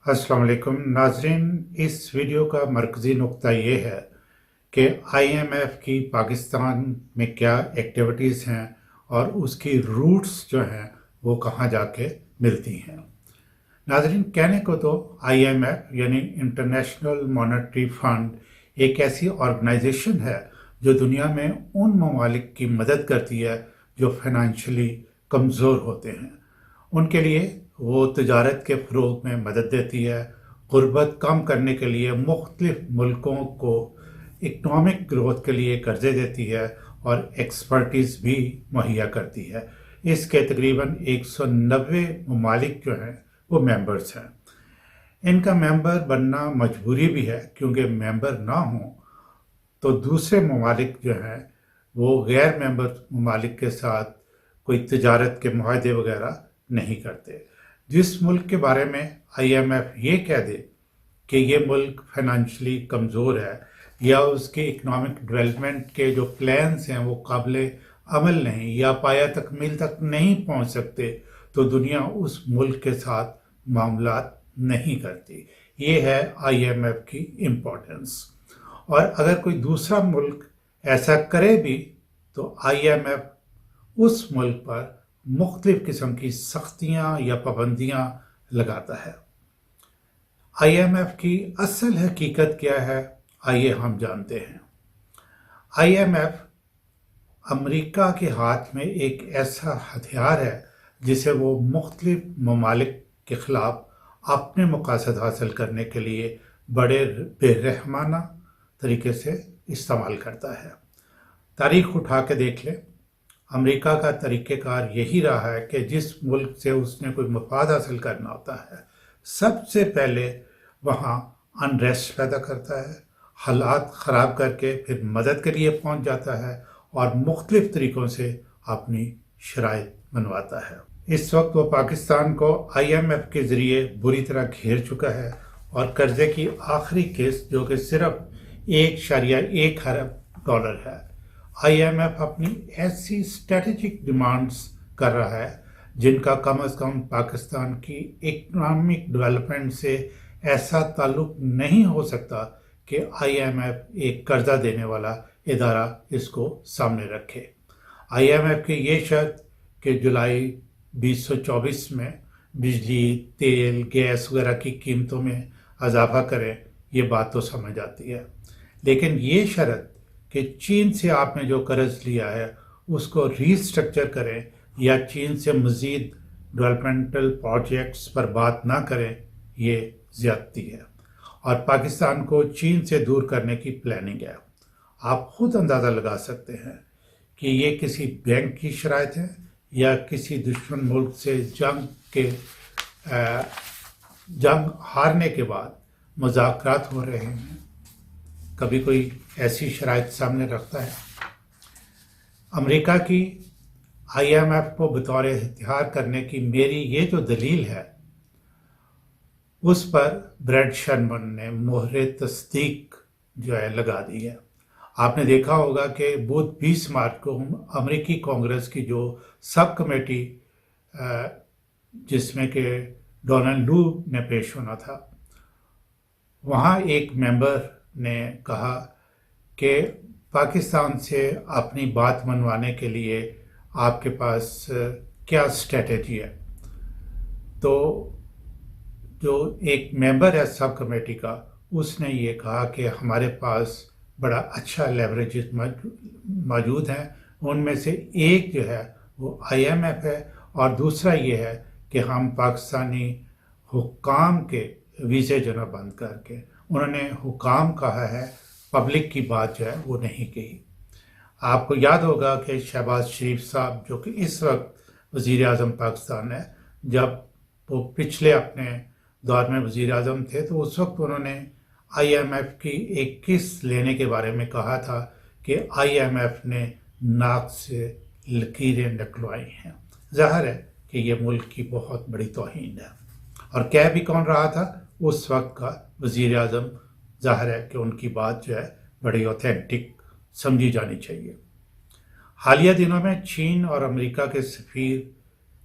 अस्सलाम वालेकुम नाजरीन। इस वीडियो का मरकज़ी नुक्ता ये है कि आईएमएफ की पाकिस्तान में क्या एक्टिविटीज़ हैं और उसकी रूट्स जो हैं वो कहाँ जाके मिलती हैं। नाजरीन, कहने को तो आईएमएफ यानी इंटरनेशनल मॉनेटरी फंड एक ऐसी ऑर्गेनाइजेशन है जो दुनिया में उन ममालिक की मदद करती है जो फाइनेंशियली कमज़ोर होते हैं। उनके लिए वो तजारत के फ़रोग़ में मदद देती है, गुर्बत कम करने के लिए मुख्तलिफ मुल्कों को इकनॉमिक ग्रोथ के लिए कर्ज़े देती है और एक्सपर्टीज़ भी मुहैया करती है। इसके तकरीबन 190 ममालिक जो हैं वो मेंबर्स हैं। इनका मेंबर बनना मजबूरी भी है, क्योंकि मेंबर ना हो तो दूसरे ममालिक जो हैं वो गैर मेंबर ममालिक के साथ कोई तजारत के मुआहदे वगैरह नहीं करते। जिस मुल्क के बारे में आईएमएफ ये कह दे कि ये मुल्क फाइनेंशियली कमज़ोर है या उसके इकनॉमिक डेवलपमेंट के जो प्लान्स हैं वो काबिल अमल नहीं या पाया तकमील तक नहीं पहुंच सकते, तो दुनिया उस मुल्क के साथ मामलात नहीं करती। ये है आईएमएफ की इम्पोर्टेंस। और अगर कोई दूसरा मुल्क ऐसा करे भी तो आईएमएफ उस मुल्क पर मुख्तलिफ किस्म की सख्तियाँ या पाबंदियाँ लगाता है। आईएमएफ की असल हकीकत क्या है, आइए हम जानते हैं। आईएमएफ अमेरिका के हाथ में एक ऐसा हथियार है जिसे वो मुख्तलिफ ममालिक के ख़िलाफ़ अपने मकासद हासिल करने के लिए बड़े बेरहमाना तरीके से इस्तेमाल करता है। तारीख़ उठा के देख लें, अमेरिका का तरीक़ेकार यही रहा है कि जिस मुल्क से उसने कोई मफाद हासिल करना होता है, सबसे पहले वहाँ अनरेस्ट पैदा करता है, हालात ख़राब करके फिर मदद के लिए पहुँच जाता है और मुख्तलिफ़ तरीक़ों से अपनी शराइत बनवाता है। इस वक्त वो पाकिस्तान को आईएमएफ के ज़रिए बुरी तरह घेर चुका है और कर्ज़े की आखिरी किस्त जो कि सिर्फ 1.1 अरब डॉलर है, आईएमएफ अपनी ऐसी स्ट्रेटेजिक डिमांड्स कर रहा है जिनका कम से कम पाकिस्तान की इकनॉमिक डेवलपमेंट से ऐसा ताल्लुक नहीं हो सकता कि आईएमएफ एक कर्जा देने वाला इदारा इसको सामने रखे। आईएमएफ की ये शर्त कि जुलाई 2024 में बिजली, तेल, गैस वगैरह की कीमतों में इजाफा करें, ये बात तो समझ आती है, लेकिन ये शर्त कि चीन से आपने जो कर्ज लिया है उसको रीस्ट्रक्चर करें या चीन से मज़ीद डेवलपमेंटल प्रोजेक्ट्स पर बात ना करें, ये ज़्यादती है और पाकिस्तान को चीन से दूर करने की प्लानिंग है। आप खुद अंदाज़ा लगा सकते हैं कि ये किसी बैंक की शराइत है या किसी दुश्मन मुल्क से जंग हारने के बाद मुज़ाकरात हो रहे हैं। कभी कोई ऐसी शराइत सामने रखता है? अमेरिका की आईएमएफ को बतौर हथियार करने की मेरी ये जो दलील है, उस पर ब्रैड शर्मन ने मोहरे तस्दीक जो है लगा दी है। आपने देखा होगा कि बुध 20 मार्च को अमेरिकी कांग्रेस की जो सब कमेटी जिसमें कि डोनाल्ड लू ने पेश होना था, वहाँ एक मेंबर ने कहा कि पाकिस्तान से अपनी बात मनवाने के लिए आपके पास क्या स्ट्रेटजी है। तो जो एक मेंबर है सब कमेटी का, उसने ये कहा कि हमारे पास बड़ा अच्छा लेवरेज मौजूद हैं। उनमें से एक जो है वो आईएमएफ है और दूसरा ये है कि हम पाकिस्तानी हुक्काम के वीज़े जो है बंद करके, उन्होंने हुकाम कहा है, पब्लिक की बात जो है वो नहीं कही। आपको याद होगा कि शहबाज शरीफ साहब जो कि इस वक्त वज़ीर आज़म पाकिस्तान है, जब वो पिछले अपने दौर में वज़ीर आज़म थे तो उस वक्त उन्होंने आईएमएफ की एक किस्त लेने के बारे में कहा था कि आईएमएफ ने नाक से लकीरें निकलवाई हैं। ज़ाहिर है कि ये मुल्क की बहुत बड़ी तौहीन है। और कह भी कौन रहा था? उस वक्त का वज़ीर आज़म। ज़ाहिर है कि उनकी बात जो है बड़ी ऑथेंटिक समझी जानी चाहिए। हालिया दिनों में चीन और अमेरिका के सफ़ीर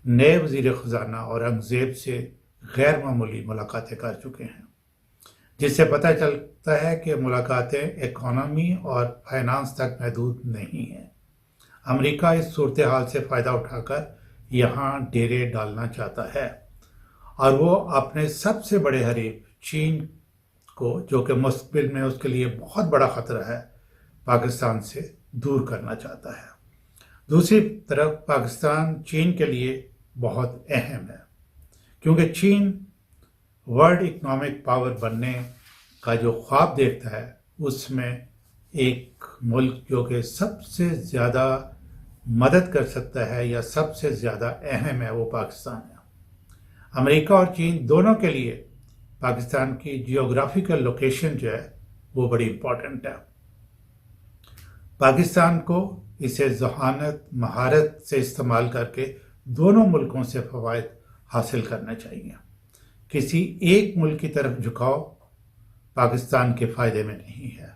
नए वज़ीर ख़ज़ाना औरंगज़ेब से غیر معمولی ملاقاتیں کر چکے ہیں، جس سے پتہ چلتا ہے کہ ملاقاتیں اکانومی اور فائنانس تک محدود نہیں ہیں۔ امریکہ اس صورتحال سے فائدہ اٹھا کر یہاں ڈیرے ڈالنا چاہتا ہے اور وہ اپنے سب سے بڑے حریف چین کو، جو کہ مستقبل میں اس کے لیے بہت بڑا خطرہ ہے، پاکستان سے دور کرنا چاہتا ہے۔ دوسری طرف پاکستان چین کے لیے بہت اہم ہے، کیونکہ چین ورلڈ اکنامک پاور بننے کا جو خواب دیکھتا ہے، اس میں ایک ملک جو کہ سب سے زیادہ مدد کر سکتا ہے یا سب سے زیادہ اہم ہے، وہ پاکستان ہے۔ امریکہ اور چین دونوں کے لیے پاکستان کی جیوگرافیکل لوکیشن جو ہے وہ بڑی امپورٹنٹ ہے۔ پاکستان کو اسے ذہانت مہارت سے استعمال کر کے دونوں ملکوں سے فوائد حاصل کرنا چاہیے۔ کسی ایک ملک کی طرف جھکاؤ پاکستان کے فائدے میں نہیں ہے۔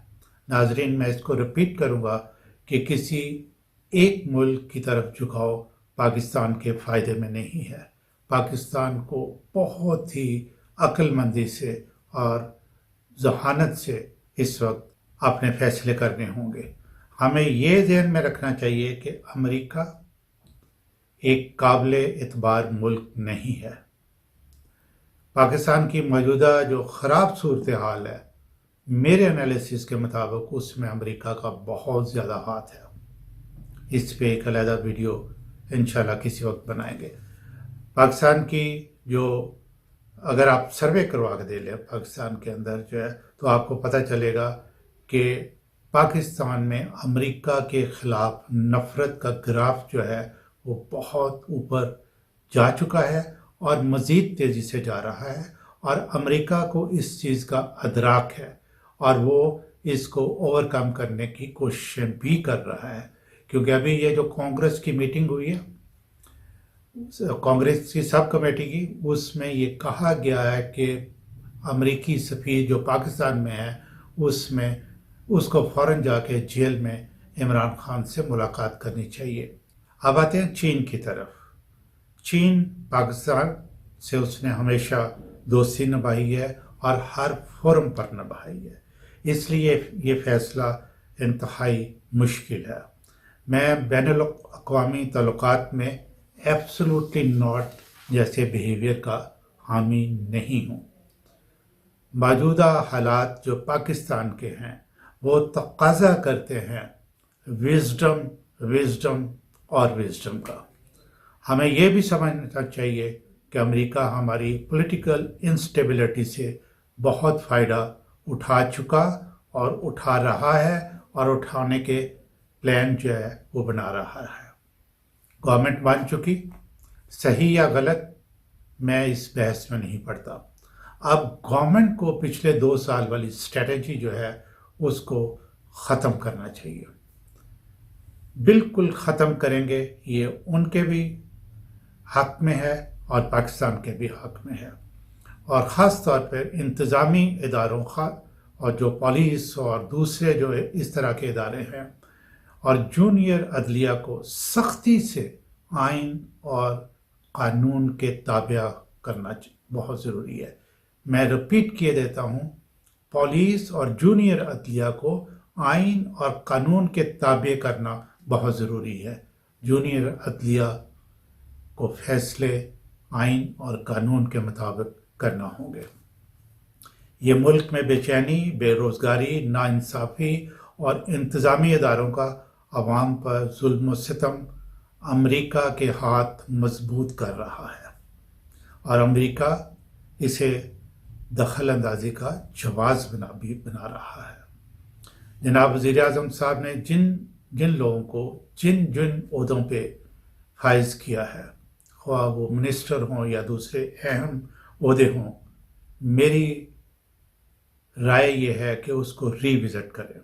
ناظرین، میں اس کو ریپیٹ کروں گا کہ کسی ایک ملک کی طرف جھکاؤ پاکستان کے فائدے میں نہیں ہے۔ پاکستان کو بہت ہی عقل مندی سے اور ذہانت سے اس وقت اپنے فیصلے کرنے ہوں گے۔ ہمیں یہ ذہن میں رکھنا چاہیے کہ امریکہ ایک قابل اعتبار ملک نہیں ہے۔ پاکستان کی موجودہ جو خراب صورتحال ہے، میرے انالیسس کے مطابق اس میں امریکہ کا بہت زیادہ ہاتھ ہے۔ اس پہ ایک علیحدہ ویڈیو انشاءاللہ کسی وقت بنائیں گے۔ پاکستان کی جو اگر آپ سروے کروا کے دے لیں پاکستان کے اندر جو ہے، تو آپ کو پتہ چلے گا کہ پاکستان میں امریکہ کے خلاف نفرت کا گراف جو ہے وہ بہت اوپر جا چکا ہے اور مزید تیزی سے جا رہا ہے، اور امریکہ کو اس چیز کا ادراک ہے اور وہ اس کو اوور کم کرنے کی کوششیں بھی کر رہا ہے۔ کیونکہ ابھی یہ جو کانگریس کی میٹنگ ہوئی ہے، کانگریس کی سب کمیٹی کی، اس میں یہ کہا گیا ہے کہ امریکی سفیر جو پاکستان میں ہے اس کو فوراً جا کے جیل میں عمران خان سے ملاقات کرنی چاہیے۔ اب آتے ہیں چین کی طرف۔ چین پاکستان سے اس نے ہمیشہ دوستی نبھائی ہے اور ہر فورم پر نبھائی ہے، اس لیے یہ فیصلہ انتہائی مشکل ہے۔ میں بین الاقوامی تعلقات میں ایبسولوٹلی ناٹ جیسے بیہیویئر کا حامی نہیں ہوں۔ موجودہ حالات جو پاکستان کے ہیں وہ تقاضا کرتے ہیں وزڈم اور وزڈم کا۔ ہمیں یہ بھی سمجھنا چاہیے کہ امریکہ ہماری پولیٹیکل انسٹیبلٹی سے بہت فائدہ اٹھا چکا اور اٹھا رہا ہے اور اٹھانے کے پلان جو ہے وہ بنا رہا ہے۔ گورنمنٹ بن چکی، صحیح یا غلط میں اس بحث میں نہیں پڑتا۔ اب گورنمنٹ کو پچھلے 2 سال والی اسٹریٹجی جو ہے اس کو ختم کرنا چاہیے۔ بالکل ختم کریں گے، یہ ان کے بھی حق میں ہے اور پاکستان کے بھی حق میں ہے، اور خاص طور پر انتظامی اداروں اور جو پولیس اور دوسرے جو اس طرح کے ادارے ہیں اور جونیئر عدلیہ کو سختی سے آئین اور قانون کے تابع کرنا بہت ضروری ہے۔ میں ریپیٹ کیے دیتا ہوں، پولیس اور جونیئر عدلیہ کو آئین اور قانون کے تابع کرنا بہت ضروری ہے۔ جونیئر عدلیہ کو فیصلے آئین اور قانون کے مطابق کرنا ہوں گے۔ یہ ملک میں بے چینی، بے روزگاری، ناانصافی اور انتظامی اداروں کا عوام پر ظلم و ستم امریکہ کے ہاتھ مضبوط کر رہا ہے، اور امریکہ اسے دخل اندازی کا جواز بنا رہا ہے۔ جناب وزیر اعظم صاحب نے جن لوگوں کو جن عہدوں پہ فائز کیا ہے، خواہ وہ منسٹر ہوں یا دوسرے اہم عہدے ہوں، میری رائے یہ ہے کہ اس کو ری وزٹ کریں۔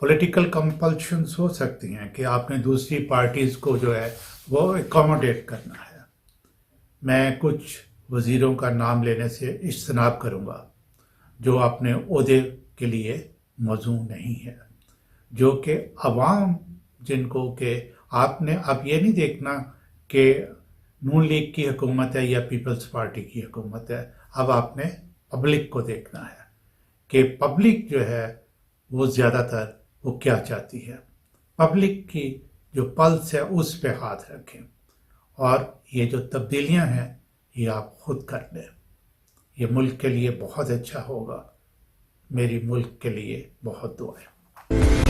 پولیٹیکل کمپلشنز ہو سکتی ہیں کہ آپ نے دوسری پارٹیز کو جو ہے وہ اکوموڈیٹ کرنا ہے۔ میں کچھ وزیروں کا نام لینے سے اجتناب کروں گا جو اپنے عہدے کے لیے موزوں نہیں ہے، جو کہ عوام جن کو کہ آپ نے اب یہ نہیں دیکھنا کہ नून लीग की हुकूमत है या पीपल्स पार्टी की हुकूमत है। अब आपने पब्लिक को देखना है कि पब्लिक जो है वो ज़्यादातर वो क्या चाहती है। पब्लिक की जो पल्स है उस पे हाथ रखें और ये जो तब्दीलियां हैं ये आप खुद कर लें। ये मुल्क के लिए बहुत अच्छा होगा। मेरी मुल्क के लिए बहुत दुआ है।